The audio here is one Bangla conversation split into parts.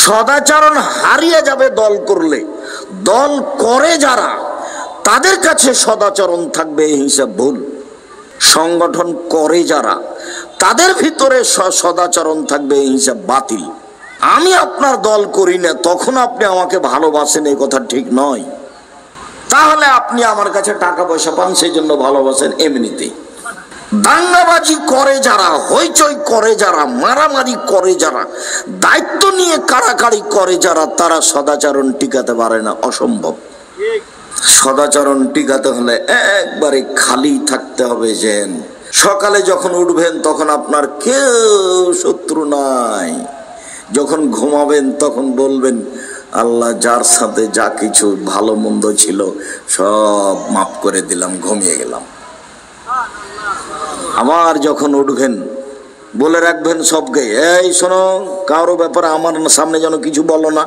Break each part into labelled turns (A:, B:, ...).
A: সদাচরণ হারিয়ে যাবে দল করলে। দল করে যারা, তাদের কাছে সদাচরণ থাকবে, এই হিসাব ভুল। সংগঠন করে যারা, তাদের ভিতরে সদাচরণ থাকবে, এই হিসাব বাতিল। আমি আপনার দল করি না, তখন আপনি আমাকে ভালোবাসেন, এই কথা ঠিক নয়। তাহলে আপনি আমার কাছে টাকা পয়সা পান, সেই জন্য ভালোবাসেন এমনিতেই। দাঙ্গাবাজি করে যারা, হইচই করে যারা, মারামারি করে যারা, দায়িত্ব নিয়ে কাড়াকাড়ি করে যারা, তারা সদাচরণ টিকাতে পারে না, অসম্ভব। সদাচরণ টিকাতে হলে একবারে খালি থাকতে হবে। যেন সকালে যখন উঠবেন তখন আপনার কেউ শত্রু নাই। যখন ঘুমাবেন তখন বলবেন, আল্লাহ যার সাথে যা কিছু ভালো মন্দ ছিল সব মাফ করে দিলাম, ঘুমিয়ে গেলাম। আবার যখন উঠবেন বলে রাখবেন সবকে, এই শোনো, কারো ব্যাপারে আমার সামনে যেন কিছু বলো না।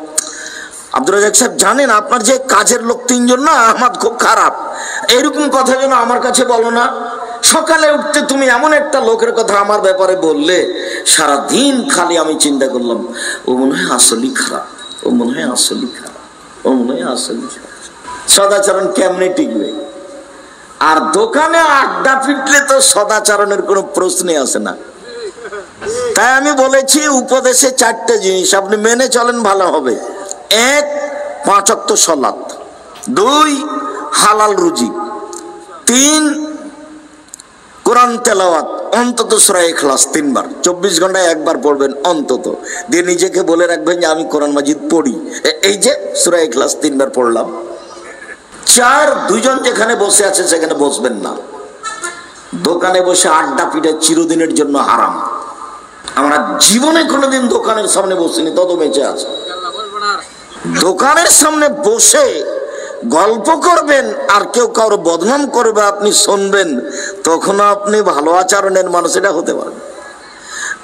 A: আব্দুর রাজ্জাক সাহেব জানেন আপনার যে কাজের লোক 3 জন না, আমার খুব খারাপ, এইরকম কথা যেন আমার কাছে বলো না। সকালে উঠতে তুমি এমন একটা লোকের কথা আমার ব্যাপারে বললে, সারাদিন খালি আমি চিন্তা করলাম, ও মনে হয় আসলেই খারাপ, ও মনে হয় আসলেই খারাপ, ও মনে হয় আসলেই খারাপ। সদাচরণ কেমনে টিকবে? আর দোকানে আড্ডা পিটলে তো সদাচরণের কোনো প্রশ্নই আসে না। তাই আমি বলেছি, উপদেশে 4টে জিনিস আপনি মেনে চলেন, ভালো হবে। 1, 5 ওয়াক্ত সালাত। 2, হালাল রুজি। 3, কোরআন তেলাওয়াত, অন্তত সূরা ইখলাস 3 বার, 24 ঘন্টায় 1 বার পড়বেন অন্তত। দিয়ে নিজেকে বলে রাখবেন যে আমি কোরআন মাজিদ পড়ি, এই যে সূরা ইখলাস 3 বার পড়লাম। 4, 2 জন যেখানে বসে আছে সেখানে বসবেন না। দোকানে বসে আড্ডা পিটা চিরদিনের জন্য হারাম। আমরা জীবনে কোনোদিন দোকানের সামনে বসিনি, তত বেঁচে আছে। দোকানের সামনে বসে গল্প করবেন আর কেউ কারো বদনাম করবে, আপনি শুনবেন, তখন আপনি ভালো আচরণের মানুষ এটা হতে পারেন।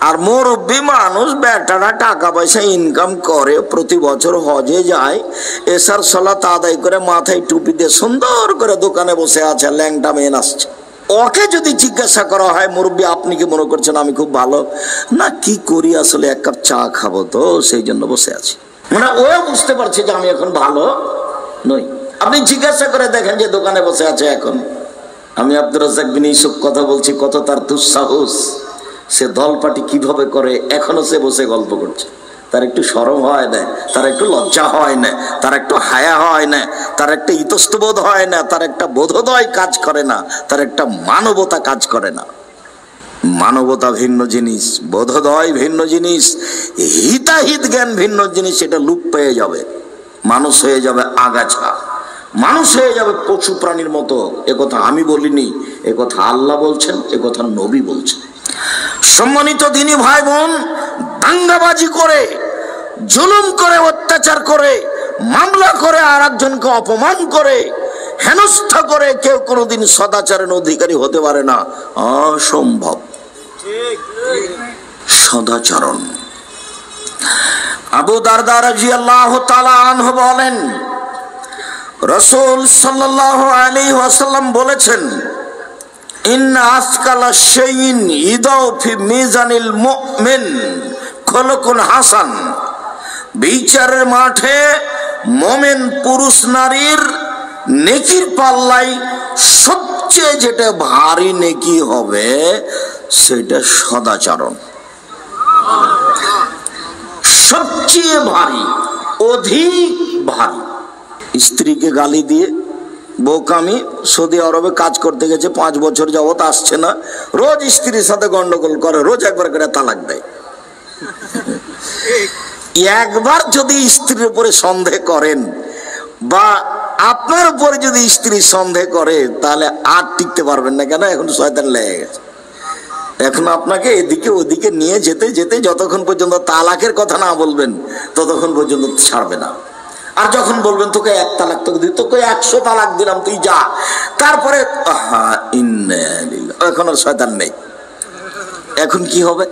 A: আর মুরব্বী মানুষ, বেটারা টাকা পয়সা ইনকাম করে, প্রতি বছর হজে যায়, এশার সালাত আদায় করে মাথায় টুপি দিয়ে সুন্দর করে দোকানে বসে আছে, ল্যাংটা মেয়ে আসছে। ওকে যদি জিজ্ঞাসা করা হয়, মুরব্বী আপনি কি মনে করছেন আমি খুব ভালো? না, কি করি আসলে, 1 কাপ চা খাবো তো সেই জন্য বসে আছি। মানে ও বুঝতে পারছে যে আমি এখন ভালো নই। আপনি জিজ্ঞাসা করে দেখেন যে দোকানে বসে আছে এখন। আমি আব্দুর রাজ্জাক বিন ইউসুফ কথা বলছি, কত তার দুঃসাহস, সে দলপাটি কিভাবে করে, এখনো সে বসে গল্প করছে। তার একটু শরম হয় না, তার একটু লজ্জা হয় না, তার একটু হায়া হয় না, তার একটা ইতস্তবোধ হয় না, তার একটা বোধোদয় কাজ করে না, তার একটা মানবতা কাজ করে না। মানবতা ভিন্ন জিনিস, বোধোদয় ভিন্ন জিনিস, হিতাহিত জ্ঞান ভিন্ন জিনিস। এটা লুপ পেয়ে যাবে, মানুষ হয়ে যাবে আগাছা, মানুষ হয়ে যাবে পশু প্রাণীর মতো। একথা আমি বলিনি, একথা আল্লাহ বলছেন, একথা নবী বলছেন। সম্মানিত দিনী ভাই বোন, দাঙ্গাবাজি করে, জুলুম করে, অত্যাচার করে, মামলা করে, আর একজনকে অপমান করে, হেনস্থা করে কেউ কোনোদিন সদাচারের অধিকারী হতে পারে না, অসম্ভব। সদাচরণ। আবু দারদা রাদিয়াল্লাহু তাআলা আনহু বলেন, রাসূল সাল্লাল্লাহু আলাইহি ওয়াসাল্লাম বলেছেন, ইন্না আসকালা শাইইন ইদাউ ফি মিজানিল মুমিন খুলুকুন হাসান। বিচারের মাঠে মুমিন পুরুষ নারীর নেকির পাল্লায় সবচেয়ে যেটা ভারী নেকি হবে সেটা সদাচরণ। সবচেয়ে ভারী, অধিক ভারী। স্ত্রীকে গালি দিয়ে, বোকামি, সৌদি আরবে কাজ করতে গেছে, 5 বছর যাবত আসছে না, রোজ স্ত্রীর সাথে গন্ডগোল করে, রোজ একবার করে তালাক দেয়। একবার যদি স্ত্রীর উপরে সন্দেহ করেন, বা আপনার উপরে যদি স্ত্রী সন্দেহ করে, তাহলে আর টিকতে পারবেন না। কেন? এখন শয়তান লেগে গেছে। এখন আপনাকে এদিকে ওদিকে নিয়ে যেতে যেতে যতক্ষণ পর্যন্ত তালাকের কথা না বলবেন ততক্ষণ পর্যন্ত ছাড়বে না। আর যখন বলবেন তোকে 1 তালাক তোকে দিই, তোকে 100 তালাক দিলাম, তুই যা, তারপরে এখন আর শয়তান নেই। এখন কি হবে?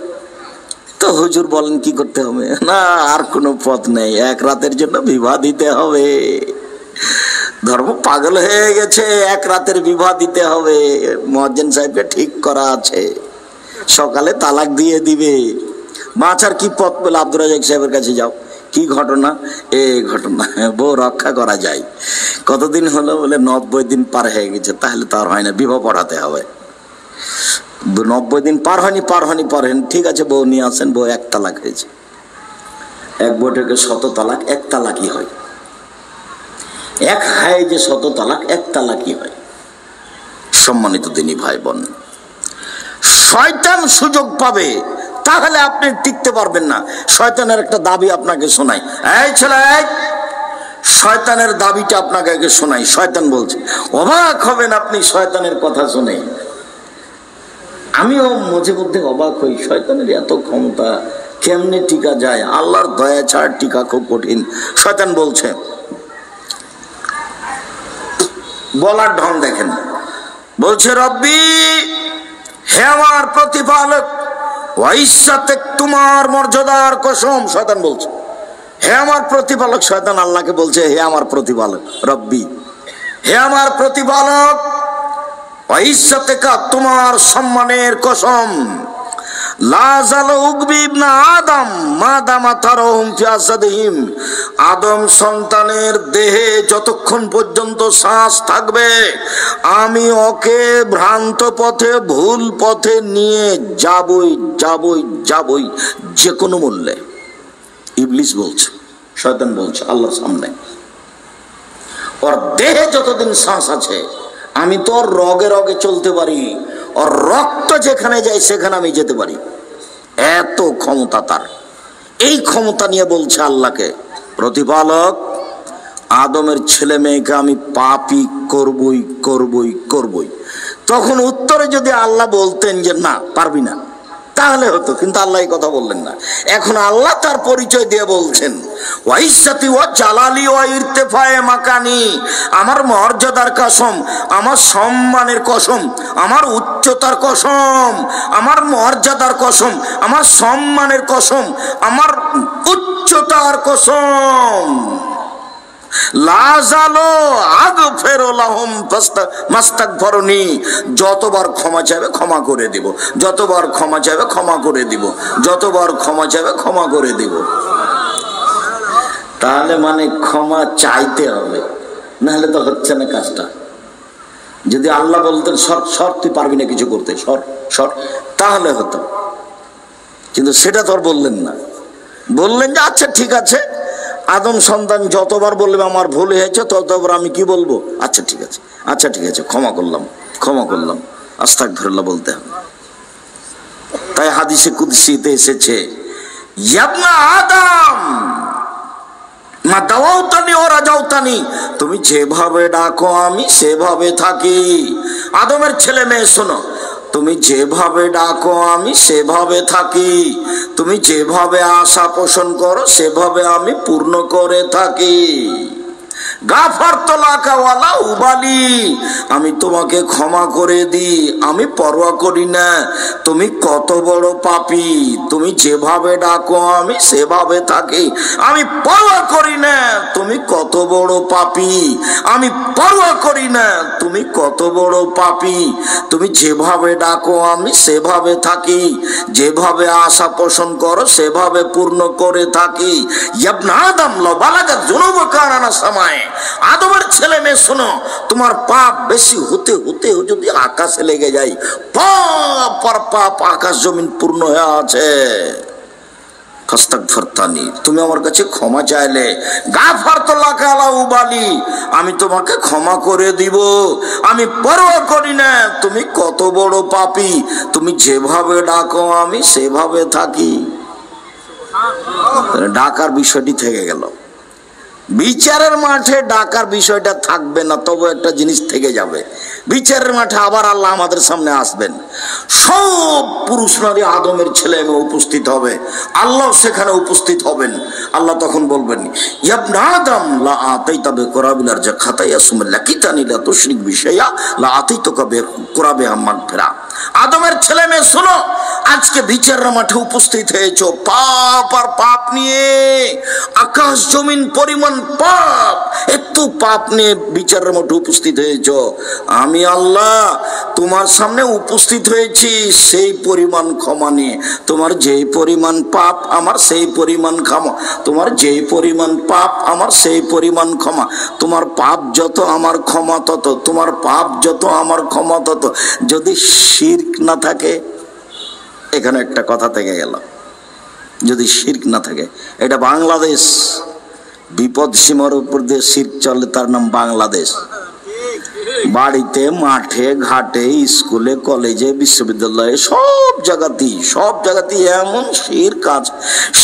A: তো হুজুর বলেন কি করতে হবে? না, আর কোনো পথ নেই, 1 রাতের জন্য বিবাহ দিতে হবে। ধর্ম পাগল হয়ে গেছে, 1 রাতের বিবাহ দিতে হবে। মুয়াজ্জিন সাহেবকে ঠিক করা আছে, সকালে তালাক দিয়ে দিবে। বাঁচার কি পথ পেলে? আব্দুর রাজ্জাক সাহেবের কাছে যাও, কি ঘটনা? এই ঘটনা, বউ রক্ষা করা যায়। কতদিন হলো? বলে 90 দিন পার হয়ে গেছে। তাহলে তো আর হয় না, বিবাহ পড়াতে হবে। 90 দিন পার হয়নি। ঠিক আছে, বউ নিয়ে আসেন। বউ 1 তালাক হয়েছে। 1 বৈঠকে 100 তালাক, 1 তালাকই হয়। 1 হায় যে 100 তালাক, 1 তালাকই হয়। সম্মানিত দিনী ভাই বোন, শয়তান সুযোগ পাবে, তাহলে আপনি টিকতে পারবেন না। শয়তানের একটা দাবি আপনাকে শোনাই। এই ছেলে, শয়তানের দাবিটা আপনাকে আগে শোনাই। শয়তান বলছে, অবাক হবেন আপনি শয়তানের কথা শুনে। আমিও মাঝে মধ্যে অবাক হই, শয়তানের এত ক্ষমতা, কেমনে টিকা যায়? আল্লাহর দয়া ছাড়া টিকা খুব কঠিন। শয়তান বলছে, বলার ঢং দেখেন, বলছে, রব্বি, হে আমার প্রতিপালক, ওয়াইসাতে তোমার মর্যাদার কসম। শয়তান বলছে, হে আমার প্রতিপালক। শয়তান আল্লাহকে বলছে, হে আমার প্রতিপালক, রব্বি, হে আমার প্রতিপালক, ওয়াইসাতে তোমার সম্মানের কসম, আদম সন্তানের দেহে যতক্ষণ পর্যন্ত শ্বাস থাকবে, আমি ওকে ভ্রান্ত পথে, ভুল পথে নিয়ে যাবই যে কোনো মূল্যে। ইবলিস বলছে, শয়তান বলছে আল্লাহর সামনে, ওর দেহে যতদিন শ্বাস আছে আমি তো ওর রগে রগে চলতে পারি, ওর রক্ত যেখানে যায় সেখানে আমি যেতে পারি। এত ক্ষমতা তার। এই ক্ষমতা নিয়ে বলছে আল্লাহকে, প্রতিপালক, আদমের ছেলে মেয়েকে আমি পাপী করবই। তখন উত্তরে যদি আল্লাহ বলতেন যে না, পারবি না, তাহলে হতো, কিন্তু আল্লাহ এই কথা বললেন না। এখন আল্লাহ তার পরিচয় দিয়ে বলছেন, ওয়াইসাতি ওয়া জালালি ওয়া ইরতিফায়ে মাকানি, আমার মর্যাদার কসম, আমার সম্মানের কসম, আমার উচ্চতার কসম, আমার মর্যাদার কসম, আমার সম্মানের কসম, আমার উচ্চতার কসম, যতবার ক্ষমা চাইবে ক্ষমা করে দিব, যতবার ক্ষমা চাইবে ক্ষমা করে দিব, যতবার ক্ষমা চাইবে ক্ষমা করে দিব। তাহলে মানে ক্ষমা চাইতে হবে, নাহলে তো হচ্ছে না কাজটা। যদি আল্লাহ বলতেন সর তুই পারবি না কিছু করতে, সর, তাহলে হতো। কিন্তু সেটা তো আর বললেন না। বললেন যে আচ্ছা ঠিক আছে, আদম সন্তান যতবার বলবে আমার ভুল হয়েছে, ততবার আমি কি বলবো, আচ্ছা ঠিক আছে, ক্ষমা করলাম, আস্তাগফিরুল্লাহ বলতে হবে। তাই হাদিসে কুদসিতে এসেছে, ইয়া আদম মা দাওয়াতানি ওয়া রাজাউতানি, তুমি যেভাবে ডাকো আমি সেভাবে থাকি। আদমের ছেলে মেয়ে শোনো, তুমি যেভাবে ডাকো আমি সেভাবে থাকি, তুমি যেভাবে আশা পোষণ করো সেভাবে আমি পূর্ণ করে থাকি। গাফারতু লাকা ওয়ালা উবালি, আমি তোমাকে ক্ষমা করে দিই, আমি পরোয়া করি না তুমি কত বড় পাপী। তুমি যেভাবে ডাকো আমি সেভাবে থাকি, আমি পরোয়া করি না তুমি কত বড় পাপী, আমি পরোয়া করি না তুমি কত বড় পাপী। তুমি যেভাবে ডাকো আমি সেভাবে থাকি, যেভাবে আশা পোষণ করো সেভাবে পূর্ণ করে থাকি। ইবনে আদম লা বালাগা যুনুবুকা আনা সামায়ে, আদমের ছেলে মেয়ে শোনো, তোমার পাপ বেশি হতে হতে যদি আকাশে লেগে যায়, পাপ পর পাপ আকাশ জমিন পূর্ণ হয়ে আছে। ফাস্তাগফিরতানি, তুমি আমার কাছে ক্ষমা চাইলে, গাফারতু লাকা লা উবালি, আমি তোমাকে ক্ষমা করে দিব, আমি পরোয়া করি না তুমি কত বড় পাপী। তুমি যেভাবে ডাকো আমি সেভাবে থাকি। ডাকার বিষয়টি থেকে গেল। বিচারের মাঠে ডাকার বিষয়টা থাকবে না, তবে একটা জিনিস থেকে যাবে। বিচারের মাঠে আবার আল্লাহ আমাদের সামনে আসবেন, সব পুরুষ নারী আদমের ছেলে মেয়ে উপস্থিত হবে, আল্লাহ সেখানে উপস্থিত হবেন। আল্লাহ তখন বলবেন, ইবনে আদম লা আতাইতা বিকুরাবিল খাতায়া সুম্মা লাকিতানি লা তুশরিক বিশাইয়া লা আতাইতুকা বিকুরাবিহা মাগফিরা। আদমের ছেলে মেয়ে শোনো, আজকে বিচারের মাঠে উপস্থিত হয়েছো পাপ আর পাপ নিয়ে, আকাশ আকাশ জমিন পরিমাণ পাপ, একটু পাপ নিয়ে বিচারের মধ্যে উপস্থিত হয়েছ, আমি আল্লাহ তোমার সামনে উপস্থিত হয়েছি সেই পরিমাণ ক্ষমা নিয়ে। তোমার যেই পরিমাণ পাপ আমার সেই পরিমাণ ক্ষমা, তোমার যেই পরিমাণ পাপ আমার সেই পরিমাণ ক্ষমা, তোমার পাপ যত আমার ক্ষমা তত, তোমার পাপ যত আমার ক্ষমা তত। যদি শিরক না থাকে, এখানে একটা কথা থেকে গেল, যদি শিরক না থাকে, এটা বাংলাদেশ, বিপদ সীমার উপর দিয়ে শিরক চলে, তার নাম বাংলাদেশ। বাড়িতে, মাঠে ঘাটে, স্কুলে, কলেজে, বিশ্ববিদ্যালয়ে, সব জায়গাতেই এমন শিরক আছে,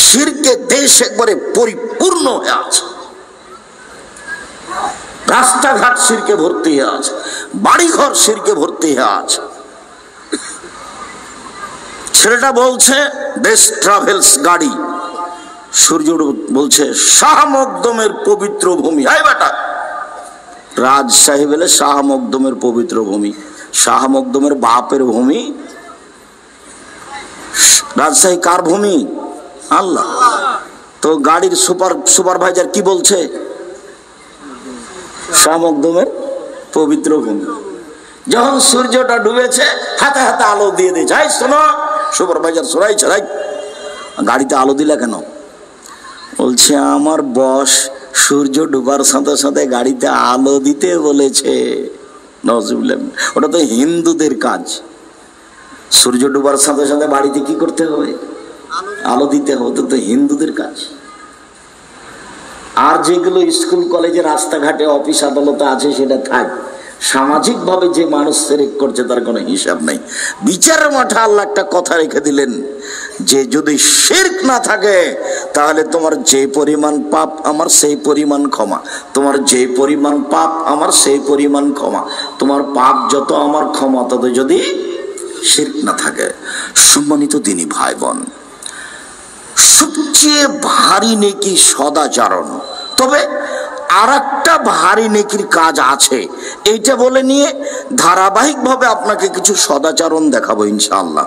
A: শিরকে দেশ একবারে পরিপূর্ণ হয়ে আছে। রাস্তাঘাট শিরকে ভর্তি হয়ে আছে, বাড়িঘর শিরকে ভর্তি হয়ে আছে। ছেলেটা বলছে দেশ ট্রাভেলস গাড়ি, সূর্য বলছে শাহ মকদমের পবিত্র ভূমি। এই বেটা, রাজশাহী বলে শাহ মকদমের পবিত্র ভূমি, শাহ মকদমের বাপের ভূমি। রাজশাহী কার ভূমি? আল্লাহ। তো গাড়ির সুপারভাইজার কি বলছে? শাহ মকদমের পবিত্র ভূমি। যখন সূর্যটা ডুবেছে, হাতে হাতে আলো দিয়ে দিয়েছে, এই শোনো সুপারভাইজার, সরাই ছড়াই, গাড়িতে আলো দিলা কেন? বলছে আমার বস সূর্য ডুবার সাথে সাথে গাড়িতে আলো দিতে বলেছে। নজরুল্লাহ, ওটা তো হিন্দুদের কাজ। সূর্য ডুবার সাথে সাথে বাড়িতে কি করতে হবে? আলো দিতে হবে, তো হিন্দুদের কাজ। আর যেগুলো স্কুল কলেজে রাস্তাঘাটে অফিস আদালতে আছে সেটা থাক, সামাজিক ভাবে যে মানুষ শিরক করছে তার কোনো হিসাব নাই। বিচারের মাঠে আল্লাহ একটা কথা রেখে দিলেন যে যদি শিরক না থাকে তাহলে তোমার যে পরিমাণ পাপ আমার সেই পরিমাণ ক্ষমা, তোমার যে পরিমাণ পাপ আমার সেই পরিমাণ ক্ষমা, তোমার পাপ যত আমার ক্ষমা তত, যদি শিরক না থাকে। সম্মানিত দিনী ভাই বোন, সবচেয়ে ভারী নেকি সদাচরণ। তবে আর একটা ভারী নেকির কাজ আছে, এইটা বলে নিয়ে ধারাবাহিকভাবে আপনাকে কিছু সদাচরণ দেখাবো ইনশাআল্লাহ।